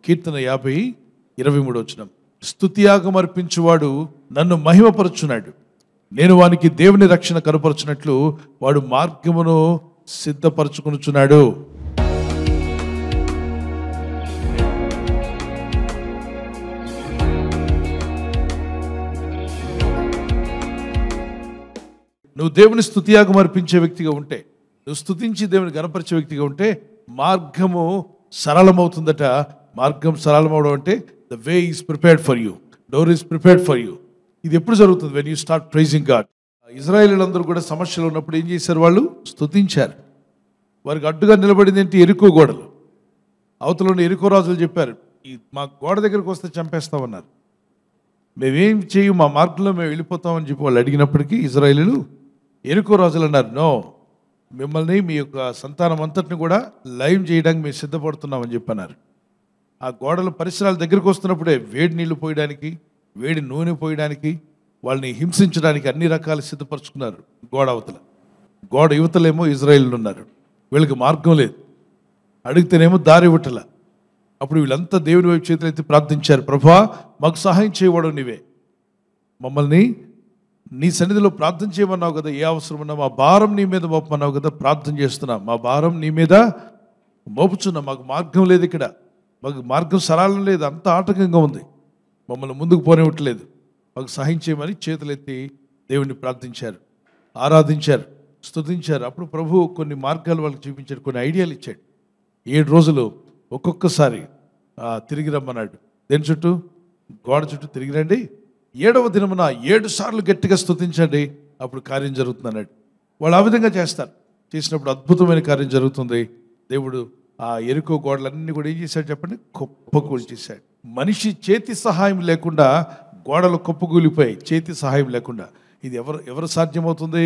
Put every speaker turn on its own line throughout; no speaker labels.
కీర్తన 50:23 స్తుతియాగం అర్పించువాడు నన్ను మహిమపరచున్నాడు. నేను వానికి దేవుని రక్షణ కనపరచున్నట్లు వాడు మార్గమును సిద్ధపరచుకొనుచున్నాడు. నువ్వు దేవుని స్తుతియాగం అర్పించే వ్యక్తిగా ఉంటే, నువ్వు స్తుతించి దేవుని గణపరిచే వ్యక్తిగా ఉంటే మార్గము సరళమవుతుందట. మార్గం సరళమవడం అంటే the way is prepared for you, door is prepared for you. ఇది ఎప్పుడు జరుగుతుంది? When you start praising God. ఇజ్రాయేలీలందరూ కూడా సమస్యలు ఉన్నప్పుడు ఏం చేశారు? వాళ్ళు స్తుతించారు. వారికి అడ్డుగా నిలబడింది ఏంటి? ఎరికో గోడలు. అవతల ఎరికో రాజులు చెప్పారు, మా గోడ దగ్గరకు వస్తే చంపేస్తామన్నారు. మేమేం చేయు, మా మార్గంలో మేము వెళ్ళిపోతామని చెప్పి వాళ్ళు అడిగినప్పటికీ ఇజ్రాయేలీలు, ఎరికో రాజులు అన్నారు, నో, మిమ్మల్ని మీ యొక్క సంతానం అంతటిని కూడా లయం చేయడానికి మేము సిద్ధపడుతున్నామని చెప్పన్నారు. ఆ గోడల పరిసరాల దగ్గరికి వస్తున్నప్పుడే వేడి నీళ్లు పోయడానికి, వేడి నూనె పోయడానికి, వాళ్ళని హింసించడానికి అన్ని రకాలు సిద్ధపరచుకున్నారు. గోడ అవతల, గోడ యువతలేమో ఇజ్రాయేలీలు ఉన్నారు. వీళ్ళకి మార్గం లేదు, అడిగితేనేమో దారి ఇవ్వటల. అప్పుడు వీళ్ళంతా దేవుని వైపు చేతులెత్తి ప్రార్థించారు, ప్రభువా మాకు సహాయం చేయవాడు నీవే, మమ్మల్ని నీ సన్నిధిలో ప్రార్థన చేయమన్నావు కదా, ఏ అవసరం ఉన్నా మా భారం నీ మీద మోపమన్నావు కదా, ప్రార్థన చేస్తున్నా, మా భారం నీ మీద మోపుచున్నా, మాకు మార్గం లేదు, ఇక్కడ మాకు మార్గం సరళం లేదు, అంత ఆటంకంగా ఉంది, మమ్మల్ని ముందుకు పోనివ్వట్లేదు, మాకు సహాయం చేయమని చేతులెత్తి దేవుణ్ణి ప్రార్థించారు, ఆరాధించారు, స్తుతించారు. అప్పుడు ప్రభు కొన్ని మార్గాలు వాళ్ళకి చూపించాడు, కొన్ని ఐడియాలు ఇచ్చాడు. 7 రోజులు ఒక్కొక్కసారి తిరిగి రమ్మన్నాడు. దేని చుట్టూ? గోడ చుట్టూ తిరిగి రండి. 7వ దినమున 7 సార్లు గట్టిగా స్తుతించండి, అప్పుడు కార్యం జరుగుతుంది అన్నాడు. వాళ్ళు ఆ విధంగా చేస్తారు. చేసినప్పుడు అద్భుతమైన కార్యం జరుగుతుంది. దేవుడు ఆ ఎరుకో గోడలన్నీ కూడా ఏం చేశాడు చెప్పండి? కుప్పకూల్చేశాడు. మనిషి చేతి సహాయం లేకుండా గోడలు కుప్పకూలిపోయాయి, చేతి సహాయం లేకుండా. ఇది ఎవరు సాధ్యమవుతుంది?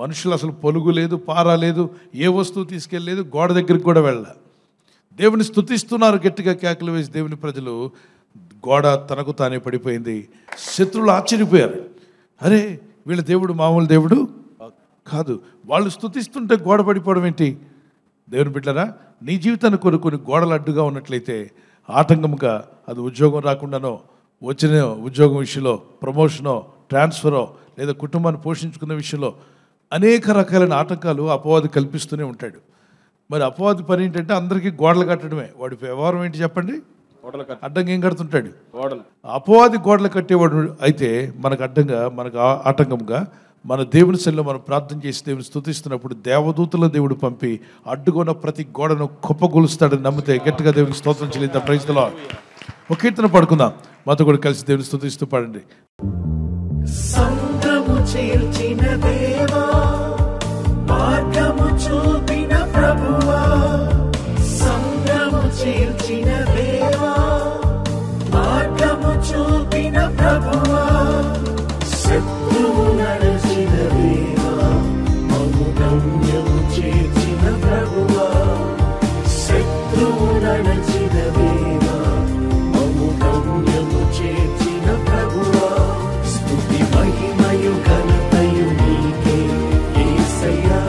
మనుషులు అసలు పొలుగు లేదు, పార లేదు, ఏ వస్తువు తీసుకెళ్ళలేదు, గోడ దగ్గరికి కూడా వెళ్ళ. దేవుని స్తుతిస్తున్నారు గట్టిగా కేకలు వేసి దేవుని ప్రజలు. గోడ తనకు తానే పడిపోయింది. శత్రువులు ఆశ్చర్యపోయారు, అరే వీళ్ళ దేవుడు మామూలు దేవుడు కాదు. వాళ్ళు స్తుతిస్తుంటే గోడ పడిపోవడం ఏంటి? దేవుని బిడ్డలారా, నీ జీవితాన్ని కొన్ని గోడలు అడ్డుగా ఉన్నట్లయితే, ఆటంకంగా అది ఉద్యోగం రాకుండానో, వచ్చిన ఉద్యోగం విషయంలో, ప్రమోషనో, ట్రాన్స్ఫరో, లేదా కుటుంబాన్ని పోషించుకునే విషయంలో అనేక రకాలైన ఆటంకాలు అపవాది కల్పిస్తూనే ఉంటాడు. మరి అపవాది పని ఏంటంటే అందరికీ గోడలు కట్టడమే. వాడి వ్యవహారం ఏంటి చెప్పండి? అడ్డంగా ఏం కడుతుంటాడు? అపవాది గోడలు కట్టేవాడు. అయితే మనకు అడ్డంగా, మనకు ఆటంకంగా మన దేవుని సన్నిధిలో మనం ప్రార్థన చేసి దేవుని స్తుతిస్తున్నప్పుడు దేవదూతల దేవుడు పంపి అడ్డుకున్న ప్రతి గోడను కుప్పగొలుస్తాడని నమ్మితే గట్టిగా దేవునికి స్తోత్రం చెల్లిద్దాం. Praise the lord. ఒక కీర్తన పాడుకుందాం, మాతో కూడా కలిసి దేవుని స్తుతిస్తూ పాడండి.
సంద్రము చేర్చిన దేవా, మార్గము చూపిన ప్రభువా, సంద్రము చేర్చిన దేవా, మార్గము చూపిన ప్రభువా, శత్రువు నడచిన దేవా, మము గమ్యము చేర్చిన ప్రభువా, శత్రువు నడచిన దేవా, మము గమ్యము చేర్చిన ప్రభువా, స్తుతి మహిమయు ఘనతయు నీకే యేసయ్యా,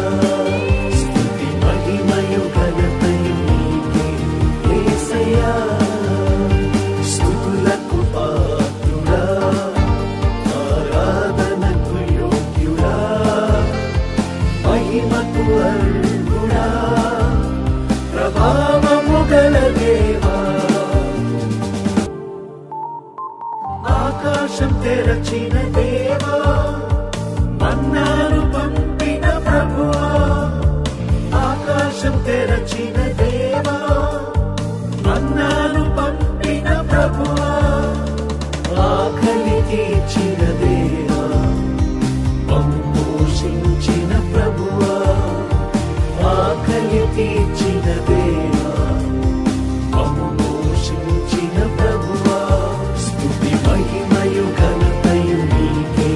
స్తుతి మహిమయు ఘనతయు నీకే యేసయ్యా, స్తుతులకు పాత్రుడా, ఆరాధనకు యోగ్యుడా, మహిమకు అర్హుడా, ప్రభావము గల దేవా, ఆకాశం తెరచిన దేవా, మన్నాను పంపిన ప్రభువా, ఆకాశం తెరచిన దేవా, మన్నాను పంపిన ప్రభువా, ఆకలి తీర్చిన దేవా, మమ్ము పోషించిన ప్రభువా, ఆకలి తీర్చిన దేవా, మమ్ము పోషించిన ప్రభువా, స్తుతి మహిమయు ఘనతయు నీకే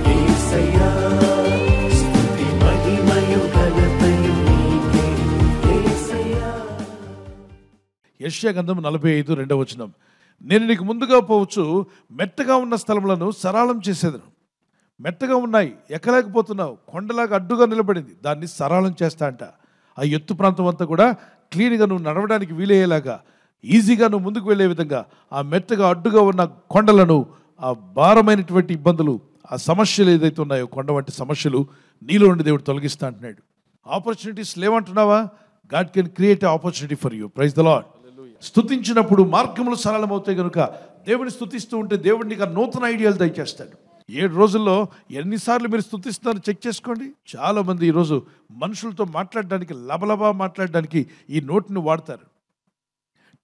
యేసయ్యా, స్తుతి మహిమయు ఘనతయు నీకే యేసయ్యా.
యెషయా గ్రంథం 45:2 నేను నీకు ముందుగా పోవచ్చు, మెట్టగా ఉన్న స్థలములను సరళం చేసేదను. మెట్టగా ఉన్నాయి, ఎక్కలేకపోతున్నావు, కొండలాగా అడ్డుగా నిలబడింది, దాన్ని సరళం చేస్తా అంట. ఆ ఎత్తు ప్రాంతం అంతా కూడా క్లీన్గా నువ్వు నడవడానికి వీలయ్యేలాగా ఈజీగా నువ్వు ముందుకు వెళ్ళే విధంగా ఆ మెత్తగా అడ్డుగా ఉన్న కొండలను, ఆ భారమైనటువంటి ఇబ్బందులు, ఆ సమస్యలు ఏదైతే ఉన్నాయో కొండ వంటి సమస్యలు నీలో నుండి దేవుడు తొలగిస్తా అంటున్నాడు. ఆపర్చునిటీస్ లేవంటున్నావా? God can create opportunity for you. Praise the Lord. స్తుతించినప్పుడు మార్గములు సరళమవుతాయి కనుక దేవుని స్తుతిస్తూ ఉంటే దేవుడు నీకు నూతన ఐడియాలు దయచేస్తాడు. 7 రోజుల్లో ఎన్నిసార్లు మీరు స్తుతిస్తున్నారో చెక్ చేసుకోండి. చాలామంది ఈరోజు మనుషులతో మాట్లాడడానికి, లబలబా మాట్లాడడానికి ఈ నోటిని వాడతారు.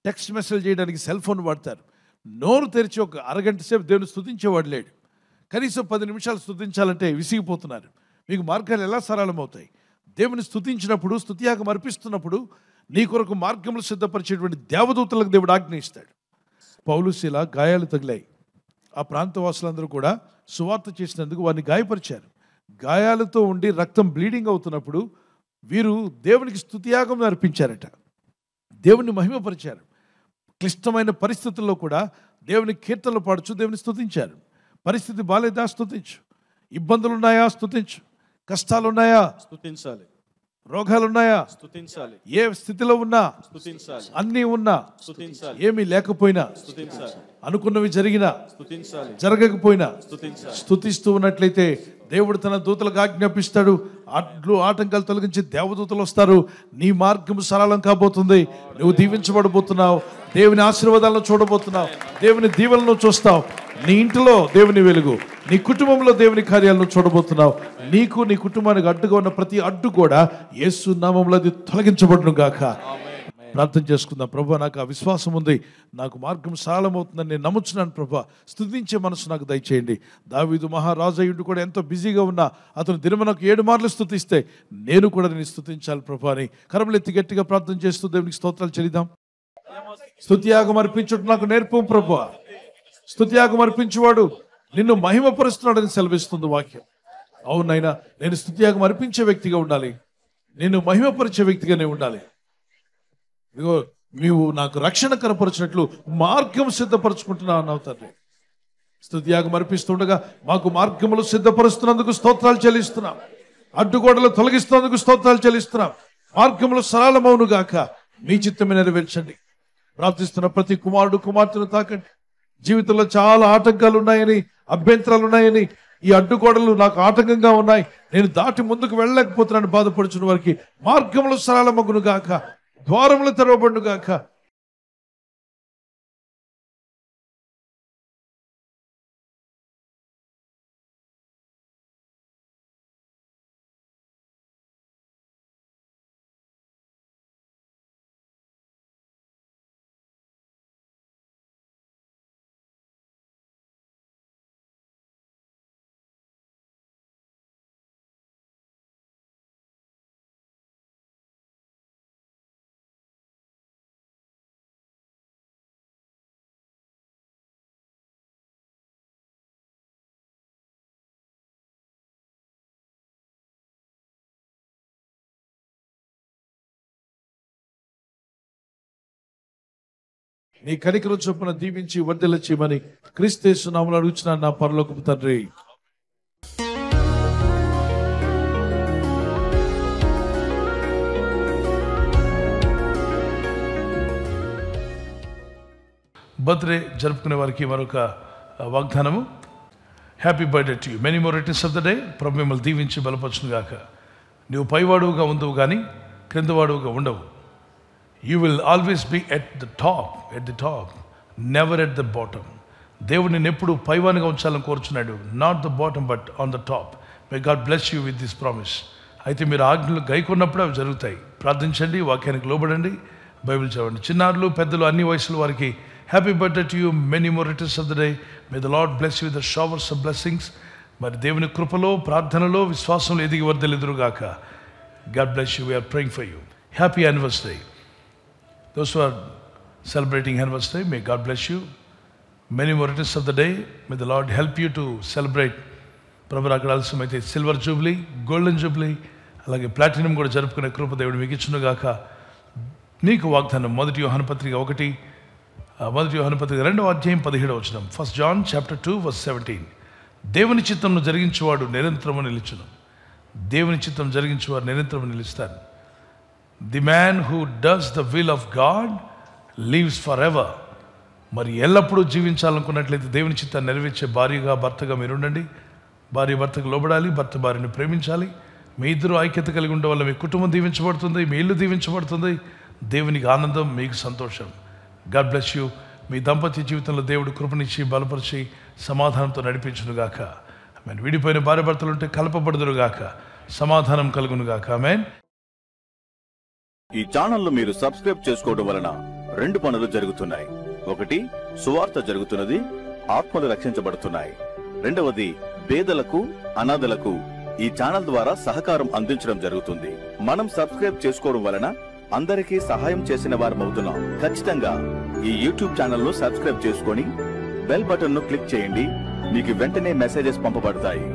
టెక్స్ట్ మెసేజ్ చేయడానికి సెల్ ఫోన్ వాడతారు. నోరు తెరిచి ఒక అరగంట సేపు దేవుని స్తుతించేవాడు లేడు. కనీసం 10 నిమిషాలు స్తుతించాలంటే విసిగిపోతున్నారు. మీకు మార్గాలు ఎలా సరళమవుతాయి? దేవుని స్తుతించినప్పుడు, స్తుతియాగం అర్పిస్తున్నప్పుడు నీ కొరకు మార్గములు సిద్ధపరిచేటువంటి దేవదూతలకు దేవుడు ఆజ్ఞ ఇస్తాడు. పౌలు శీల గాయాలు తగిలాయి. ఆ ప్రాంతవాసులందరూ కూడా సువార్త చేసినందుకు వారిని గాయపరిచారు. గాయాలతో ఉండి రక్తం బ్లీడింగ్ అవుతున్నప్పుడు వీరు దేవునికి స్తుతియాగం అర్పించారట. దేవుని మహిమపరిచారు. క్లిష్టమైన పరిస్థితుల్లో కూడా దేవుని కీర్తనలు పాడుచు దేవుని స్తుతించారు. పరిస్థితి బాలేదా? స్తుతించు. ఇబ్బందులు ఉన్నాయా? స్తుతించు. కష్టాలు ఉన్నాయా?
స్తుతించాలి.
రోగాలు ఉన్నాయా?
స్తుతించాలి.
ఏ స్థితిలో ఉన్నా
స్తుతించాలి.
అన్నీ ఉన్నా
స్తుతించాలి.
ఏమీ లేకపోయినా,
స్తుతించాలి.
అనుకున్నవి జరిగినా,
స్తుతించాలి.
జరగకపోయినా
స్తుతించాలి.
స్తుతిస్తూ ఉన్నట్లయితే దేవుడు తన దూతలకు ఆజ్ఞాపిస్తాడు. అడ్లు ఆటంకాలు తొలగించి దేవదూతలు వస్తారు. నీ మార్గం సరళం కాబోతుంది. నువ్వు దీవించబడబోతున్నావు. దేవుని ఆశీర్వాదాలను చూడబోతున్నావు. దేవుని దీవెనలను చూస్తావు. నీ ఇంటిలో దేవుని వెలుగు, నీ కుటుంబంలో దేవుని కార్యాలను చూడబోతున్నావు. నీకు, నీ కుటుంబానికి అడ్డుగా ఉన్న ప్రతి అడ్డు కూడా యేసు నామములో అది తొలగించబడును గాక. ప్రార్థన చేసుకుందాం. ప్రభా, నాకు ఆ విశ్వాసం ఉంది, నాకు మార్గం సరళమవుతుందని నేను నమ్ముచున్నాను. ప్రభా, స్తుతించే మనసు నాకు దయచేయండి. దావీదు మహారాజయుడు కూడా ఎంతో బిజీగా ఉన్నా అతను దినమునకు 7 మార్లు స్తుతిస్తే నేను కూడా నేను స్తుతించాలి ప్రభా అని కరములెత్తి గట్టిగా ప్రార్థన చేస్తూ దేవునికి స్తోత్రాలు చెల్లిద్దాం. స్తుతియాగం అర్పించుట నాకు నేర్పు ప్రభా. స్తుతియాగం అర్పించేవాడు నిన్ను మహిమపరుస్తున్నాడని సెలవిస్తుంది వాక్యం. అవునైనా నేను స్తుతియాగం అర్పించే వ్యక్తిగా ఉండాలి, నిన్ను మహిమపరిచే వ్యక్తిగానే ఉండాలి. ఇదిగో నీవు నాకు రక్షణ కనపరిచినట్లు మార్గం సిద్ధపరచుకుంటున్నా అన్నావు తండ్రి. స్తుతియాగం అర్పిస్తుండగా మాకు మార్గములు సిద్ధపరుస్తున్నందుకు స్తోత్రాలు చెల్లిస్తున్నాం. అడ్డుగోడలు తొలగిస్తున్నందుకు స్తోత్రాలు చెల్లిస్తున్నాం. మార్గములు సరళమవును గాక. మీ చిత్తమే నెరవేర్చండి. ప్రార్థిస్తున్న ప్రతి కుమారుడు కుమార్తెను తాకండి. జీవితంలో చాలా ఆటంకాలు ఉన్నాయని, అభ్యంతరాలు ఉన్నాయని, ఈ అడ్డుగోడలు నాకు ఆటంకంగా ఉన్నాయి, నేను దాటి ముందుకు వెళ్ళలేకపోతున్నాను బాధపడుచున్న వారికి మార్గములు సరళమగును గాక, ద్వారములు తెరవబడును గాక. నీ కనికరం చొప్పున దీవించి వర్ధిల్ల చేయమని క్రీస్తు యేసు నామములో అడుగుచున్నాను నా పరలోకపు తండ్రి. బర్త్డే జరుపుకునే వారికి మరొక వాగ్దానము. Happy birthday to you, many more returns of the day. ప్రభు మిమ్మల్ని దీవించి బలపరచును గాక. నువ్వు పైవాడుగా ఉండవు కానీ క్రిందవాడుగా ఉండవు. You will always be at the top, never at the bottom. దేవుడు నిన్ను ఎప్పుడు పైవానిగా ఉంచాలని కోరుచున్నాడు. Not the bottom but on the top. May God bless you with this promise. అయితే మీరు ఆజ్ఞలు గైకొన్నప్పుడు అవి జరుగుతాయి. ప్రార్థించండి, వాక్యానికి లోబడండి, బైబిల్ చదవండి. చిన్నారులు పెద్దలు అన్ని వయసుల వారికి happy birthday to you, many more returns of the day. May the Lord bless you with the showers of blessings. మరి దేవుని కృపలో, ప్రార్థనలో, విశ్వాసంలో ఎదిగి వర్ధిల్లుదురుగాక. God bless you. We are praying for you. Happy anniversary. Those who are celebrating anniversary, may God bless you. Many more returns of the day. May the Lord help you to celebrate. Prabhu అక్కడ ఆలస్యమైతే silver Jubilee, golden Jubilee, అలాగే platinum కూడా జరుపుకునే కృప దేవుడు మీకు ఇచ్చునుగాక. నీకు వాగ్దానం. మొదటి యోహాను పత్రిక 2వ అధ్యాయం 17వ వచనం. 1 John chapter 2 verse 17. దేవుని చిత్తంను జరిగించువాడు నిరంతరము నిలుచును. దేవుని చిత్తం జరిగించువాడు నిరంతరము నిలుస్తారు. The man who does the will of God leaves for ever. మరి ఎల్లప్పుడూ జీవించాలనుకున్నట్లయితే దేవుని చిత్తాన్ని నెరవేర్చే భార్యగా భర్తగా మీరు ఉండండి. భార్య భర్తకు లోబడాలి, భర్త భార్యను ప్రేమించాలి. మీ ఇద్దరు ఐక్యత కలిగి ఉండడం వల్ల మీ కుటుంబం దీవించబడుతుంది, మీ ఇల్లు దీవించబడుతుంది. దేవునికి ఆనందం, మీకు సంతోషం. God bless you. మీ దాంపత్య జీవితంలో దేవుడు కృపనిచ్చి బలపరిచి సమాధానంతో నడిపించునుగాక. ఆమేన్. విడిపోయిన భార్య భర్తలు ఉంటే కలపబడుదురుగాక, సమాధానం కలుగునుగాక. ఆమేన్.
ఈ ఛానల్ మీరు సబ్స్క్రైబ్ చేసుకోవడం వలన 2 పనులు జరుగుతున్నాయి. ఒకటి, సువార్త జరుగుతున్నది, ఆత్మలు రక్షించబడుతున్నాయి. రెండవది, పేదలకు అనాథలకు ఈ ఛానల్ ద్వారా సహకారం అందించడం జరుగుతుంది. మనం సబ్స్క్రైబ్ చేసుకోవడం వలన అందరికీ సహాయం చేసిన వారం అవుతున్నాం. ఖచ్చితంగా ఈ యూట్యూబ్ ఛానల్ ను సబ్స్క్రైబ్ చేసుకొని బెల్ బటన్ ను క్లిక్ చేయండి. మీకు వెంటనే మెసేజెస్ పంపబడతాయి.